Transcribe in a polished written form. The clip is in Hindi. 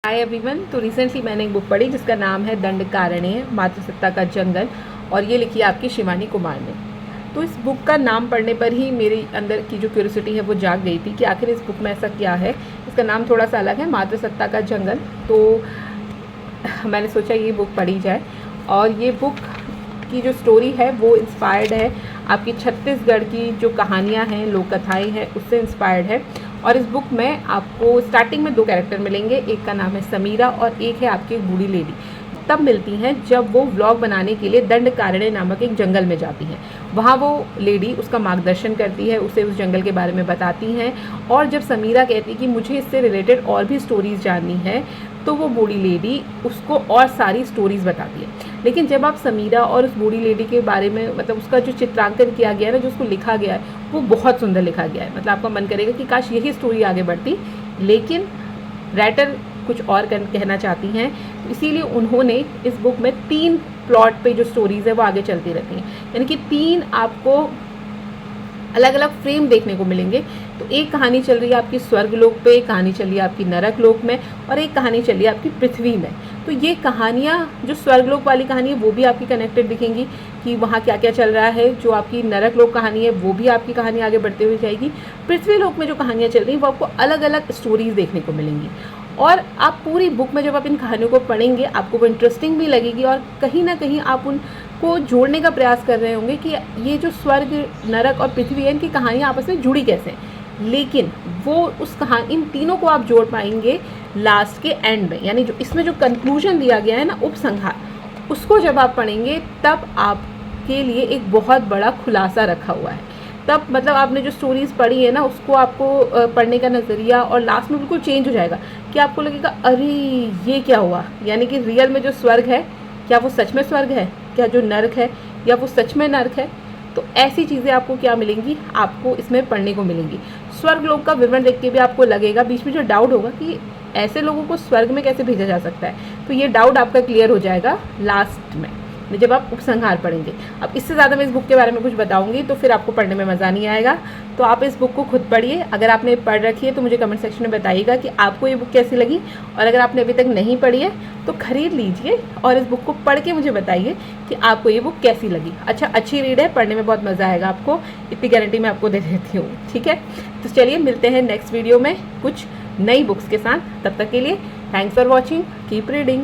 Hi everyone. तो रिसेंटली मैंने एक बुक पढ़ी जिसका नाम है दंडकारण्य मातृसत्ता का जंगल, और ये लिखी है आपकी शिवानी कुमार ने। तो इस बुक का नाम पढ़ने पर ही मेरे अंदर की जो क्यूरियोसिटी है वो जाग गई थी कि आखिर इस बुक में ऐसा क्या है। इसका नाम थोड़ा सा अलग है, मातृसत्ता का जंगल। तो मैंने सोचा ये बुक पढ़ी जाए, और ये बुक की जो स्टोरी है वो इंस्पायर्ड है आपकी छत्तीसगढ़ की जो कहानियाँ हैं, लोक कथाएँ हैं, उससे इंस्पायर्ड है। और इस बुक में आपको स्टार्टिंग में 2 कैरेक्टर मिलेंगे, एक का नाम है समीरा और एक है आपकी एक बूढ़ी लेडी। तब मिलती हैं जब वो व्लॉग बनाने के लिए दंडकारण्य नामक एक जंगल में जाती हैं। वहाँ वो लेडी उसका मार्गदर्शन करती है, उसे उस जंगल के बारे में बताती हैं। और जब समीरा कहती है कि मुझे इससे रिलेटेड और भी स्टोरीज़ जाननी है, तो वो बूढ़ी लेडी उसको और सारी स्टोरीज़ बताती है। लेकिन जब आप समीरा और उस बूढ़ी लेडी के बारे में, मतलब उसका जो चित्रांकन किया गया है ना, जो उसको लिखा गया है, वो बहुत सुंदर लिखा गया है। मतलब आपका मन करेगा कि काश यही स्टोरी आगे बढ़ती, लेकिन राइटर कुछ और कहना चाहती हैं। तो इसीलिए उन्होंने इस बुक में 3 प्लॉट पे जो स्टोरीज़ है वो आगे चलती रहती हैं, यानी कि 3 आपको अलग अलग फ्रेम देखने को मिलेंगे। तो एक कहानी चल रही है आपकी स्वर्ग लोक पे, एक कहानी चल रही है आपकी नरक लोक में, और एक कहानी चल रही है आपकी पृथ्वी में। तो ये कहानियाँ, जो स्वर्ग लोक वाली कहानी है वो भी आपकी कनेक्टेड दिखेंगी कि वहाँ क्या क्या चल रहा है। जो आपकी नरक लोक कहानी है वो भी आपकी कहानी आगे बढ़ते हुए जाएगी। पृथ्वी लोक में जो कहानियाँ चल रही हैं वो आपको अलग अलग स्टोरीज़ देखने को मिलेंगी। और आप पूरी बुक में जब आप इन कहानियों को पढ़ेंगे, आपको वो इंटरेस्टिंग भी लगेगी, और कहीं ना कहीं आप उनको जोड़ने का प्रयास कर रहे होंगे कि ये जो स्वर्ग, नरक और पृथ्वी है, इनकी कहानियाँ आपस में जुड़ी कैसे हैं। लेकिन वो उस कहानी, इन तीनों को आप जोड़ पाएंगे लास्ट के एंड में, यानी जो इसमें जो कंक्लूजन दिया गया है ना, उपसंहार, उसको जब आप पढ़ेंगे तब आपके लिए एक बहुत बड़ा खुलासा रखा हुआ है। तब मतलब आपने जो स्टोरीज़ पढ़ी है ना, उसको आपको पढ़ने का नज़रिया और लास्ट में बिल्कुल चेंज हो जाएगा कि आपको लगेगा अरे ये क्या हुआ, यानी कि रियल में जो स्वर्ग है, क्या वो सच में स्वर्ग है, क्या जो नर्क है या वो सच में नर्क है। तो ऐसी चीज़ें आपको क्या मिलेंगी, आपको इसमें पढ़ने को मिलेंगी। स्वर्ग लोक का विवरण देख के भी आपको लगेगा, बीच में जो डाउट होगा कि ऐसे लोगों को स्वर्ग में कैसे भेजा जा सकता है, तो ये डाउट आपका क्लियर हो जाएगा लास्ट में जब आप उपसंहार पढ़ेंगे। अब इससे ज़्यादा मैं इस बुक के बारे में कुछ बताऊंगी तो फिर आपको पढ़ने में मज़ा नहीं आएगा। तो आप इस बुक को खुद पढ़िए। अगर आपने पढ़ रखी है तो मुझे कमेंट सेक्शन में बताइएगा कि आपको ये बुक कैसी लगी, और अगर आपने अभी तक नहीं पढ़ी है तो ख़रीद लीजिए और इस बुक को पढ़ के मुझे बताइए कि आपको ये बुक कैसी लगी। अच्छा, अच्छी रीड है, पढ़ने में बहुत मज़ा आएगा आपको, इतनी गारंटी मैं आपको दे देती हूँ। ठीक है, तो चलिए मिलते हैं नेक्स्ट वीडियो में कुछ नई बुक्स के साथ। तब तक के लिए thanks for watching, keep reading.